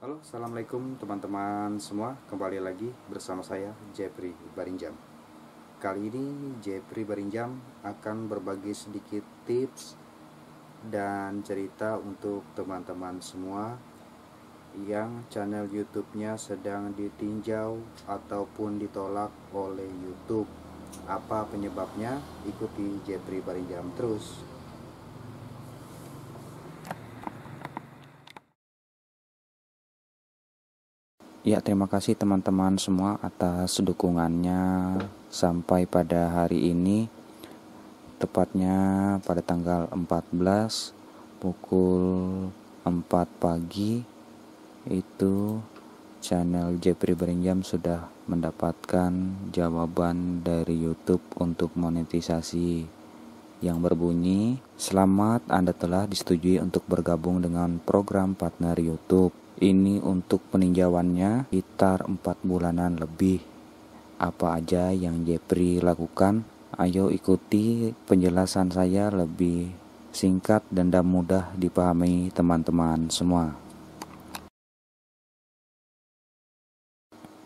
Halo, assalamualaikum teman-teman semua. Kembali lagi bersama saya Jeffrey Barinjam. Kali ini Jeffrey Barinjam akan berbagi sedikit tips dan cerita untuk teman-teman semua yang channel YouTube-nya sedang ditinjau ataupun ditolak oleh YouTube. Apa penyebabnya? Ikuti Jeffrey Barinjam terus. Ya, terima kasih teman-teman semua atas dukungannya sampai pada hari ini, tepatnya pada tanggal 14 pukul 4 pagi itu channel Jeffrey Barinjam sudah mendapatkan jawaban dari YouTube untuk monetisasi yang berbunyi, "Selamat, Anda telah disetujui untuk bergabung dengan program partner YouTube. Ini untuk peninjauannya sekitar 4 bulanan lebih. Apa aja yang Jeffrey lakukan? Ayo ikuti penjelasan saya lebih singkat dan mudah dipahami teman-teman semua."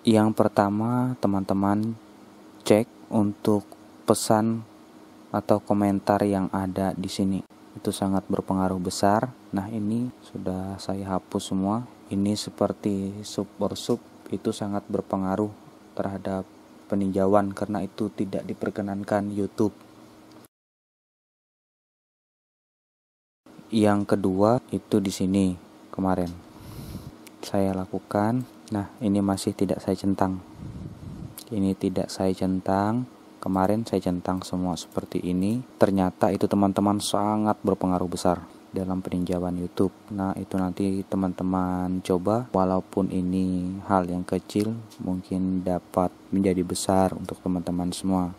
Yang pertama, teman-teman cek untuk pesan atau komentar yang ada di sini. Itu sangat berpengaruh besar. Nah, ini sudah saya hapus semua. Ini seperti sub itu sangat berpengaruh terhadap peninjauan karena itu tidak diperkenankan YouTube. Yang kedua itu di sini kemarin saya lakukan. Nah, ini masih tidak saya centang. Ini tidak saya centang. Kemarin saya centang semua seperti ini. Ternyata itu teman-teman sangat berpengaruh besar dalam peninjauan YouTube. Nah, itu nanti teman-teman coba. Walaupun ini hal yang kecil, mungkin dapat menjadi besar untuk teman-teman semua.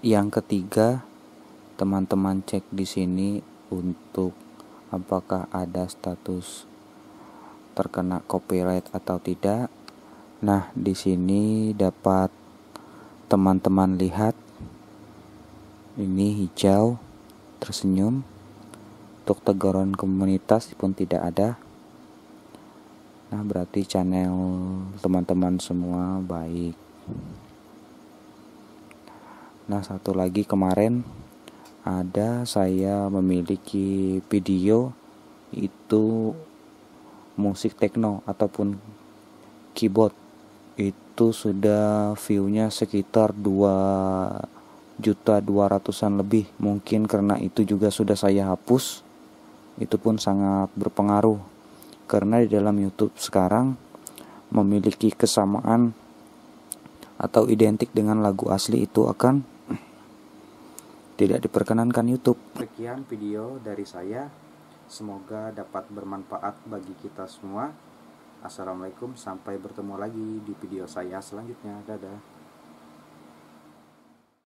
Yang ketiga, teman-teman cek di sini untuk apakah ada status terkena copyright atau tidak. Nah, di sini dapat teman-teman lihat ini hijau tersenyum. Untuk teguran komunitas pun tidak ada. Nah, berarti channel teman-teman semua baik. Nah, satu lagi kemarin ada saya memiliki video itu musik techno ataupun keyboard, itu sudah view-nya sekitar 2.200.000-an lebih. Mungkin karena itu juga sudah saya hapus. Itu pun sangat berpengaruh karena di dalam YouTube sekarang memiliki kesamaan atau identik dengan lagu asli itu akan tidak diperkenankan YouTube. Sekian video dari saya. Semoga dapat bermanfaat bagi kita semua. Assalamualaikum, sampai bertemu lagi di video saya selanjutnya. Dadah.